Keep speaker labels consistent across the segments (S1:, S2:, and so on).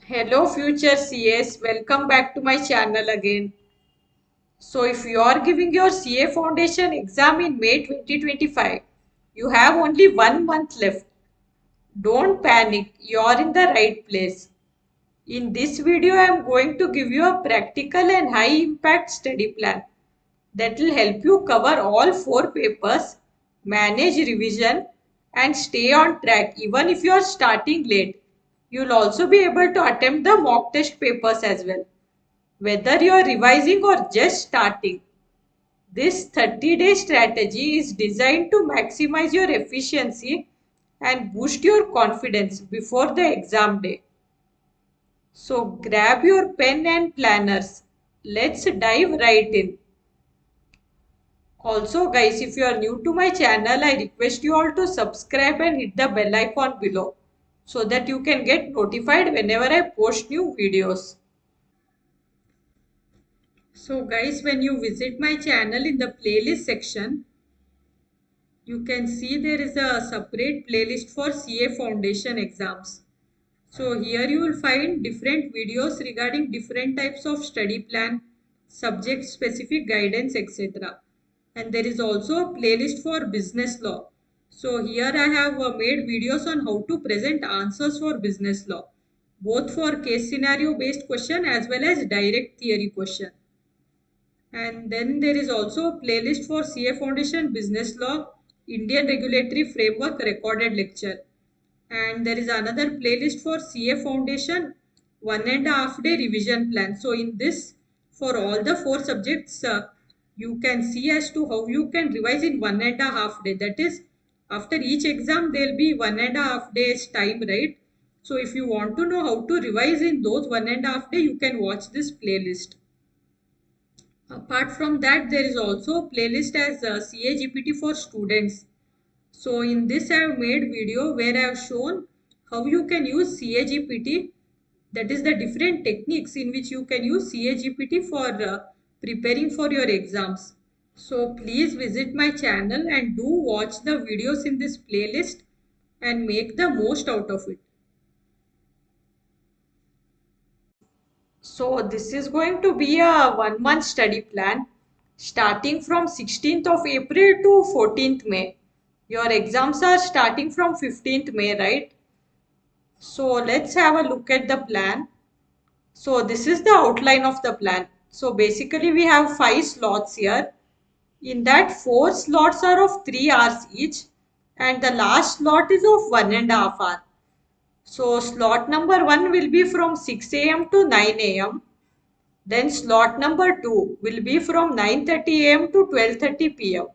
S1: Hello future CS, welcome back to my channel again. So if you are giving your CA foundation exam in May 2025, you have only 1 month left. Don't panic, you are in the right place. In this video, I am going to give you a practical and high impact study plan that will help you cover all 4 papers, manage revision, and stay on track even if you are starting late. You'll also be able to attempt the mock test papers as well. Whether you are revising or just starting, this 30-day strategy is designed to maximize your efficiency and boost your confidence before the exam day. So grab your pen and planners. Let's dive right in. Also guys, if you are new to my channel, I request you all to subscribe and hit the bell icon below so that you can get notified whenever I post new videos. So guys, when you visit my channel in the playlist section, you can see there is a separate playlist for CA Foundation exams. So here you will find different videos regarding different types of study plan, subject specific guidance, etc. And there is also a playlist for business law. So here I have made videos on how to present answers for business law, both for case scenario based question as well as direct theory question. And then there is also a playlist for CA Foundation Business Law, Indian Regulatory Framework recorded lecture. And there is another playlist for CA Foundation 1.5 day revision plan. So in this, for all the 4 subjects, you can see as to how you can revise in 1.5 day. That is, after each exam, there will be 1.5 days time, right? So if you want to know how to revise in those 1.5 day, you can watch this playlist. Apart from that, there is also a playlist as CA for students. So in this I have made video where I have shown how you can use CA, that is the different techniques in which you can use CA for preparing for your exams. So please visit my channel and do watch the videos in this playlist and make the most out of it. So this is going to be a 1 month study plan starting from 16th of April to 14th May. Your exams are starting from 15th May, right? So let's have a look at the plan. So this is the outline of the plan. So basically we have 5 slots here. In that 4 slots are of 3 hours each and the last slot is of 1.5 hour. So slot number 1 will be from 6 a.m. to 9 a.m. Then slot number 2 will be from 9:30 a.m. to 12:30 p.m.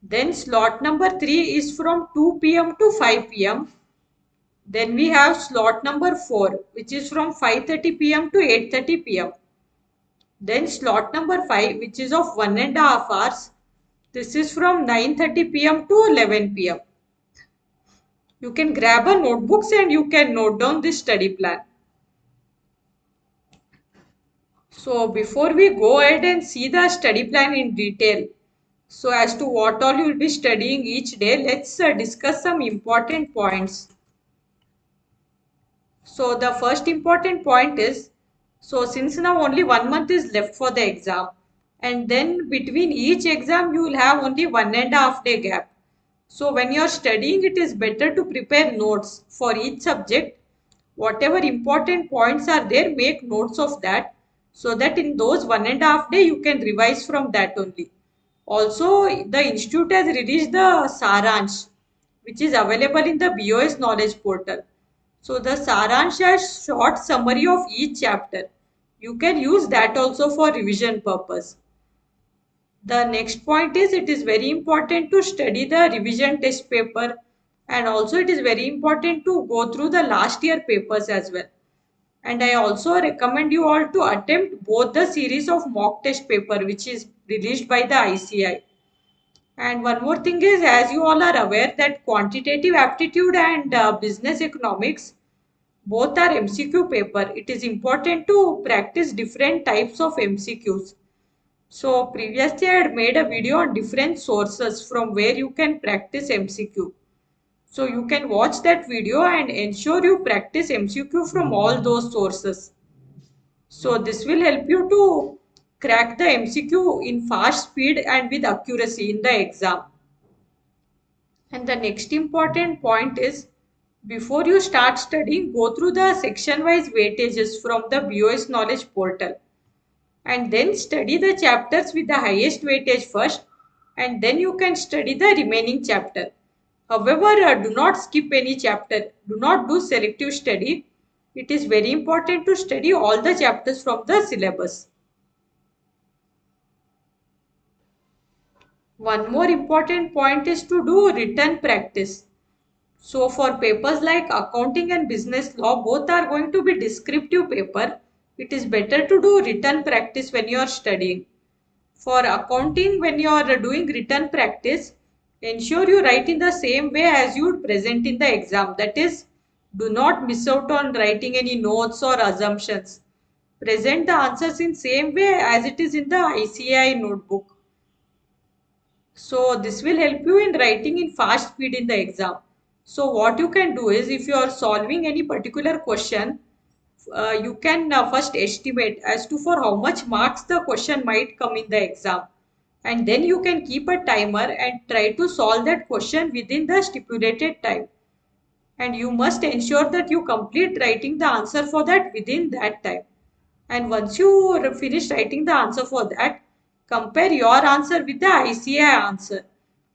S1: Then slot number 3 is from 2 p.m. to 5 p.m. Then we have slot number 4 which is from 5:30 p.m. to 8:30 p.m. Then slot number 5 which is of 1.5 hours. This is from 9:30 p.m. to 11 p.m. You can grab a notebooks and you can note down this study plan. So before we go ahead and see the study plan in detail, so as to what all you will be studying each day, let's discuss some important points. So the first important point is, so since now only 1 month is left for the exam and then between each exam you will have only 1.5 day gap. So when you are studying, it is better to prepare notes for each subject. Whatever important points are there, make notes of that so that in those 1.5 day you can revise from that only. Also, the institute has released the Saransh, which is available in the BOS knowledge portal. So the Saransh has short summary of each chapter. You can use that also for revision purpose. The next point is it is very important to study the revision test paper and also it is very important to go through the last year papers as well. And I also recommend you all to attempt both the series of mock test paper which is released by the ICI. And one more thing is, as you all are aware that quantitative aptitude and business economics both are MCQ paper. It is important to practice different types of MCQs. So previously I had made a video on different sources from where you can practice MCQ. So you can watch that video and ensure you practice MCQ from all those sources. So this will help you to crack the MCQ in fast speed and with accuracy in the exam. And the next important point is, before you start studying, go through the section wise weightages from the BOS knowledge portal, and then study the chapters with the highest weightage first, and then you can study the remaining chapter. However, do not skip any chapter. Do not do selective study. It is very important to study all the chapters from the syllabus. One more important point is to do written practice. So for papers like accounting and business law, both are going to be descriptive paper. It is better to do written practice when you are studying. For accounting, when you are doing written practice, ensure you write in the same way as you would present in the exam. That is, do not miss out on writing any notes or assumptions. Present the answers in same way as it is in the ICAI notebook. So this will help you in writing in fast speed in the exam. So what you can do is, if you are solving any particular question, you can first estimate as to for how much marks the question might come in the exam. And then you can keep a timer and try to solve that question within the stipulated time. And you must ensure that you complete writing the answer for that within that time. And once you finish writing the answer for that, compare your answer with the ICAI answer.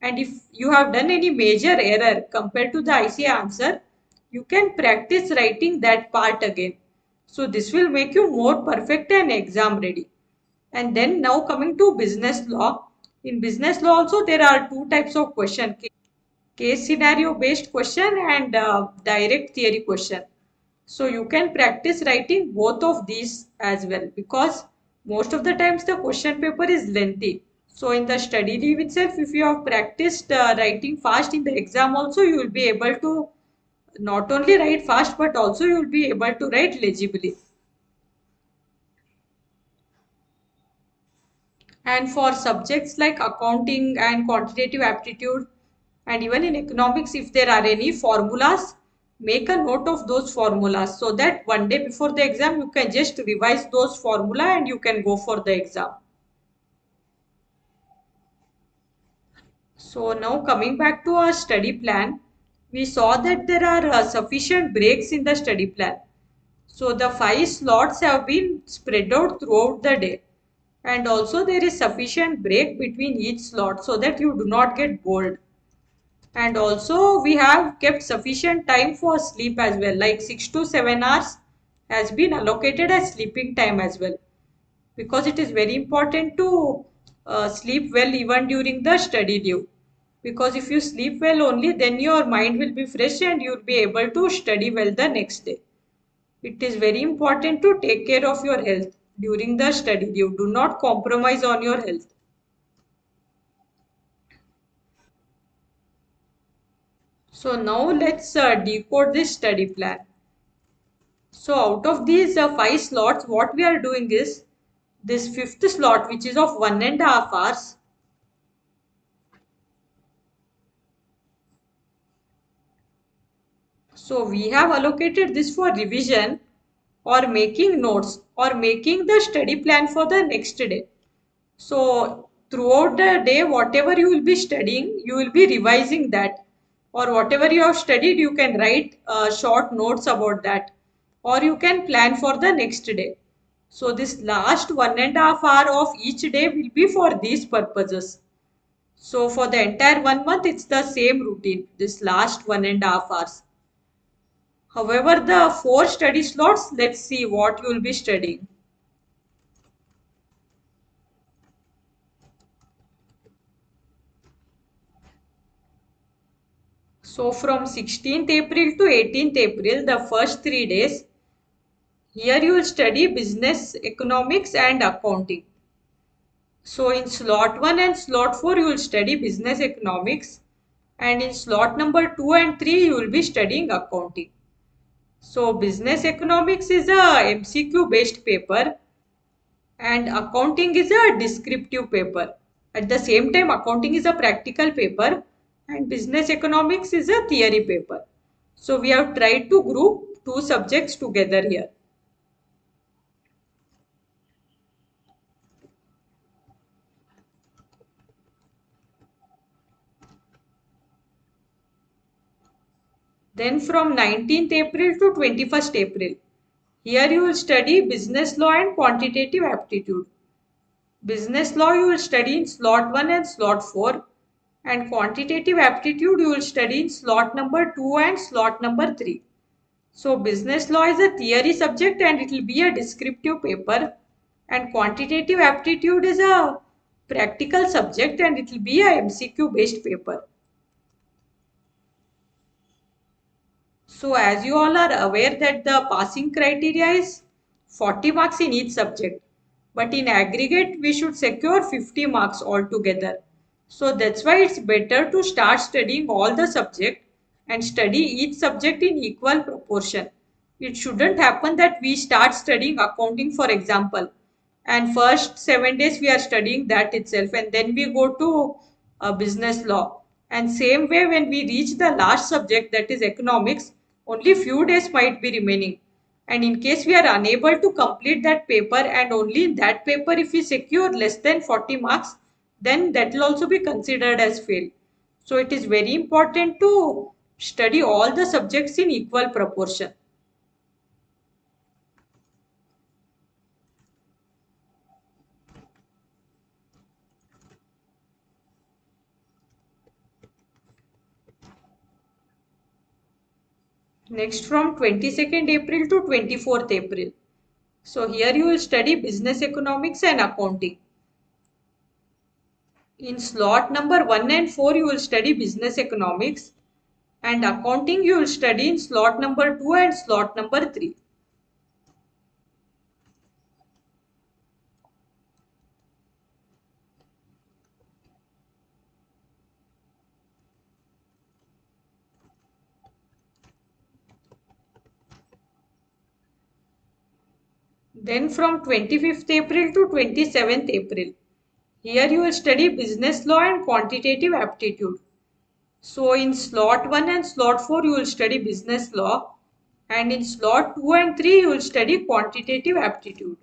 S1: And if you have done any major error compared to the ICAI answer, you can practice writing that part again. So this will make you more perfect and exam ready. And then now coming to business law. In business law also there are two types of question: case scenario based question and direct theory question. So you can practice writing both of these as well, because most of the times the question paper is lengthy. So in the study leave itself, if you have practiced writing fast in the exam also, you will be able to not only write fast but also you will be able to write legibly. And for subjects like accounting and quantitative aptitude, and even in economics, if there are any formulas, make a note of those formulas so that one day before the exam you can just revise those formula and you can go for the exam. So now coming back to our study plan, we saw that there are sufficient breaks in the study plan. So the 5 slots have been spread out throughout the day. And also there is sufficient break between each slot so that you do not get bored. And also we have kept sufficient time for sleep as well, like 6 to 7 hours has been allocated as sleeping time as well, because it is very important to sleep well even during the study leave. Because if you sleep well only, then your mind will be fresh and you will be able to study well the next day. It is very important to take care of your health during the study leave. Do not compromise on your health. So now let's decode this study plan. So out of these 5 slots, what we are doing is, this fifth slot, which is of 1.5 hours, so we have allocated this for revision or making notes or making the study plan for the next day. So throughout the day, whatever you will be studying, you will be revising that, or whatever you have studied, you can write short notes about that, or you can plan for the next day. So this last 1.5 hour of each day will be for these purposes. So for the entire 1 month, it's the same routine, this last 1.5 hours. However, the 4 study slots, let's see what you will be studying. So from 16th April to 18th April, the first 3 days, here you will study business, economics and accounting. So in slot 1 and slot 4, you will study business economics, and in slot number 2 and 3, you will be studying accounting. So business economics is a MCQ based paper and accounting is a descriptive paper. At the same time, accounting is a practical paper, and business economics is a theory paper. So we have tried to group two subjects together here. Then from 19th April to 21st April, here you will study business law and quantitative aptitude. Business law you will study in slot 1 and slot 4, and quantitative aptitude you will study in slot number 2 and slot number 3. So business law is a theory subject and it will be a descriptive paper, and quantitative aptitude is a practical subject and it will be a MCQ based paper. So as you all are aware that the passing criteria is 40 marks in each subject, but in aggregate we should secure 50 marks altogether. So that's why it's better to start studying all the subject and study each subject in equal proportion. It shouldn't happen that we start studying accounting, for example, and first 7 days we are studying that itself, and then we go to business law. And same way, when we reach the last subject, that is economics, only few days might be remaining. And in case we are unable to complete that paper, and only in that paper if we secure less than 40 marks, then that will also be considered as fail. So it is very important to study all the subjects in equal proportion. Next, from 22nd April to 24th April. So here you will study business economics and accounting. In slot number 1 and 4 you will study business economics, and accounting you will study in slot number 2 and slot number 3. Then from 25th April to 27th April, here you will study business law and quantitative aptitude. So in slot 1 and slot 4 you will study business law, and in slot 2 and 3 you will study quantitative aptitude.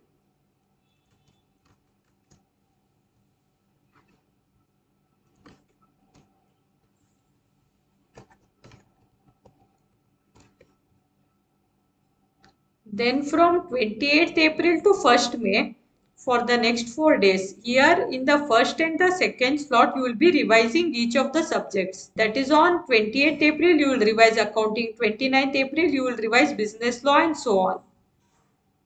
S1: Then from 28th April to 1st May, for the next 4 days, here in the first and the second slot you will be revising each of the subjects. That is, on 28th April you will revise accounting, 29th April you will revise business law, and so on.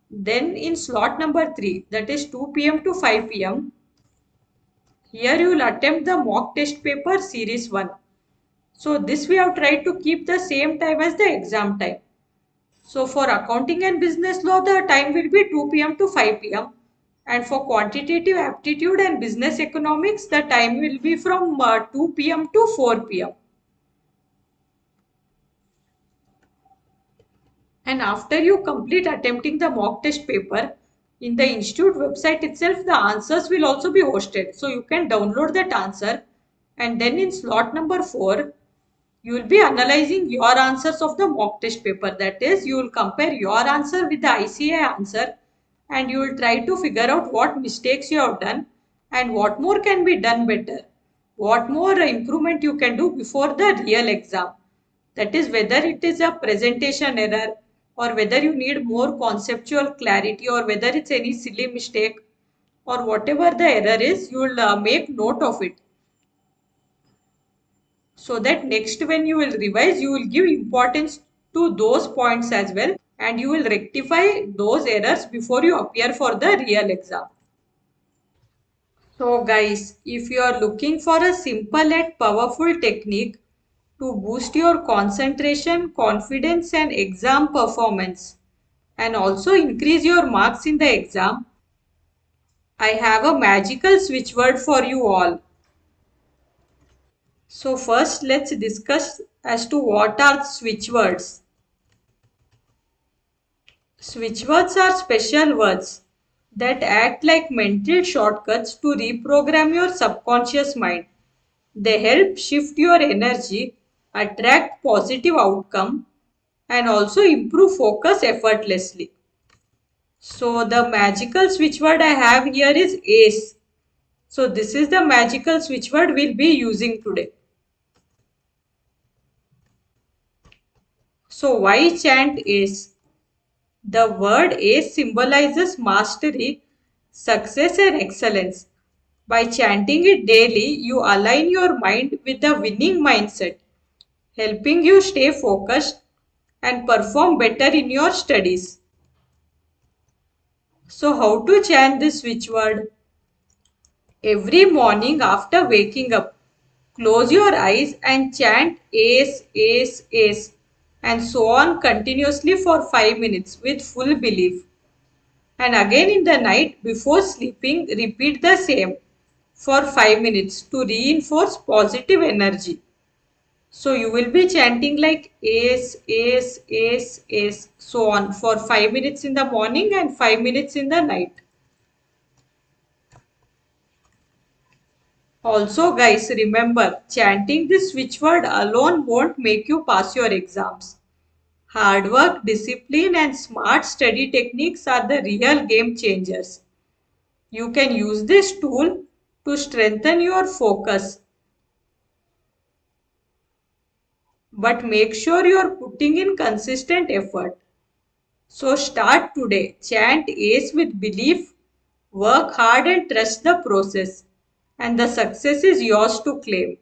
S1: Then in slot number 3, that is 2 p.m. to 5 p.m., here you will attempt the mock test paper series 1. So this we have tried to keep the same time as the exam time. So for accounting and business law, the time will be 2 p.m. to 5 p.m. And for quantitative aptitude and business economics, the time will be from 2 p.m. to 4 p.m. And after you complete attempting the mock test paper, in the institute website itself, the answers will also be hosted. So you can download that answer, and then in slot number 4, you will be analyzing your answers of the mock test paper. That is, you will compare your answer with the ICA answer, and you will try to figure out what mistakes you have done and what more can be done better, what more improvement you can do before the real exam. That is, whether it is a presentation error, or whether you need more conceptual clarity, or whether it's any silly mistake, or whatever the error is, you will make note of it, so that next when you will revise you will give importance to those points as well, and you will rectify those errors before you appear for the real exam. So guys, if you are looking for a simple and powerful technique to boost your concentration, confidence and exam performance, and also increase your marks in the exam, I have a magical switch word for you all. So first let's discuss as to what are switch words. Switch words are special words that act like mental shortcuts to reprogram your subconscious mind. They help shift your energy, attract positive outcome, and also improve focus effortlessly. So the magical switch word I have here is ACE. So this is the magical switch word we'll be using today. So why chant ACE? The word ACE symbolizes mastery, success and excellence. By chanting it daily, you align your mind with the winning mindset, helping you stay focused and perform better in your studies. So how to chant this switch word? Every morning after waking up, close your eyes and chant Ace, Ace, Ace and so on continuously for 5 minutes with full belief. And again in the night before sleeping, repeat the same for 5 minutes to reinforce positive energy. So you will be chanting like Ace, Ace, Ace, Ace, so on for 5 minutes in the morning and 5 minutes in the night. Also guys, remember, chanting this switch word alone won't make you pass your exams. Hard work, discipline and smart study techniques are the real game changers. You can use this tool to strengthen your focus. But make sure you are putting in consistent effort. So start today. Chant ACE with belief, work hard and trust the process. And the success is yours to claim.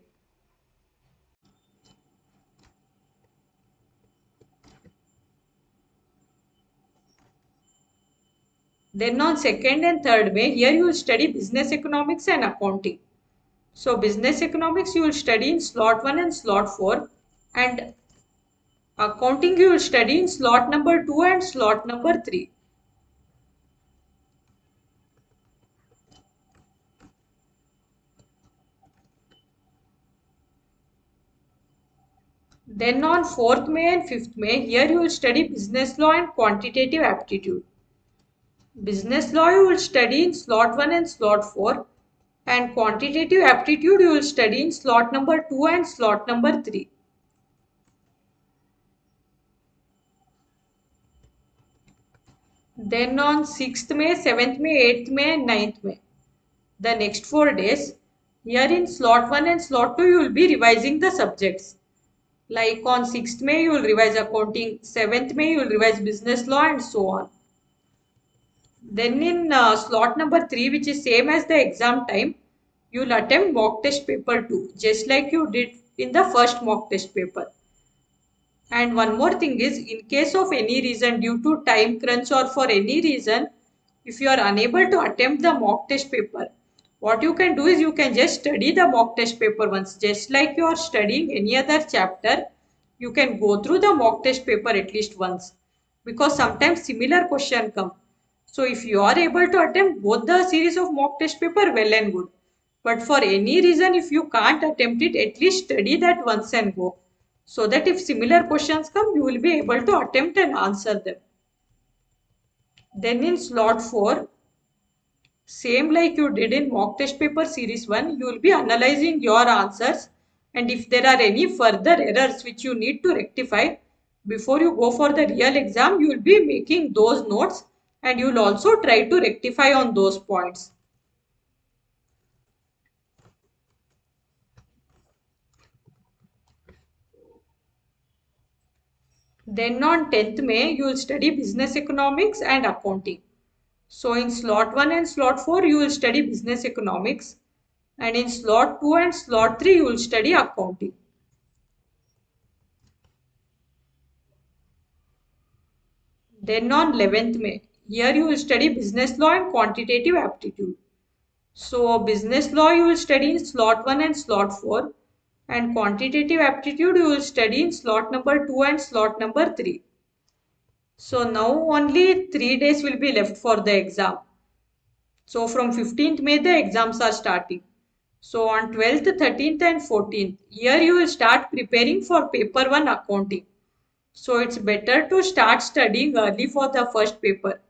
S1: Then on second and third May, here you will study business economics and accounting. So business economics you will study in slot 1 and slot 4 and accounting you will study in slot number 2 and slot number 3. Then on 4th May and 5th May, here you will study business law and quantitative aptitude. Business law you will study in slot 1 and slot 4 and quantitative aptitude you will study in slot number 2 and slot number 3. Then on 6th May, 7th May, 8th May and 9th May, the next 4 days, here in slot 1 and slot 2 you will be revising the subjects. Like on 6th May you will revise accounting, 7th May you will revise business law and so on. Then in slot number 3, which is same as the exam time, you will attempt mock test paper 2 just like you did in the first mock test paper. And one more thing is, in case of any reason due to time crunch or for any reason, if you are unable to attempt the mock test paper, what you can do is you can just study the mock test paper once. Just like you are studying any other chapter, you can go through the mock test paper at least once. Because sometimes similar question come. So if you are able to attempt both the series of mock test paper, well and good. But for any reason, if you can't attempt it, at least study that once and go. So that if similar questions come, you will be able to attempt and answer them. Then in slot 4, same like you did in mock test paper series 1, you will be analyzing your answers and if there are any further errors which you need to rectify before you go for the real exam, you will be making those notes and you will also try to rectify on those points. Then on 10th May, you will study business economics and accounting. So in slot 1 and slot 4, you will study business economics. And in slot 2 and slot 3, you will study accounting. Then on 11th May, here you will study business law and quantitative aptitude. So business law you will study in slot 1 and slot 4. And quantitative aptitude you will study in slot number 2 and slot number 3. So now only 3 days will be left for the exam. So from 15th May the exams are starting. So on 12th, 13th and 14th, here you will start preparing for paper 1 accounting. So it's better to start studying early for the first paper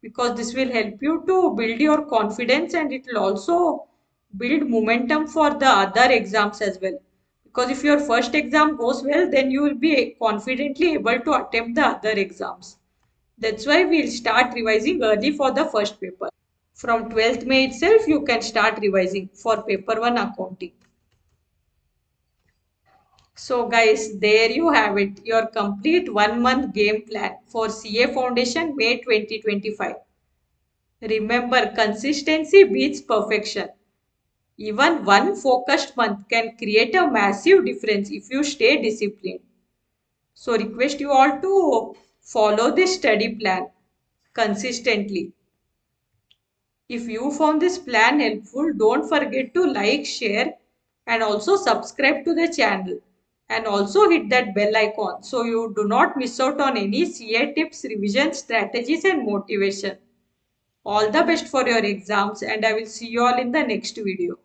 S1: because this will help you to build your confidence and it will also build momentum for the other exams as well. Because if your first exam goes well, then you will be confidently able to attempt the other exams. That's why we'll start revising early for the first paper. From 12th May itself, you can start revising for paper 1 accounting. So guys, there you have it, your complete 1 month game plan for CA Foundation May 2025. Remember, consistency beats perfection. Even one focused month can create a massive difference if you stay disciplined. So request you all to follow this study plan consistently. If you found this plan helpful, don't forget to like, share, and also subscribe to the channel. And also hit that bell icon so you do not miss out on any CA tips, revision strategies, and motivation. All the best for your exams, and I will see you all in the next video.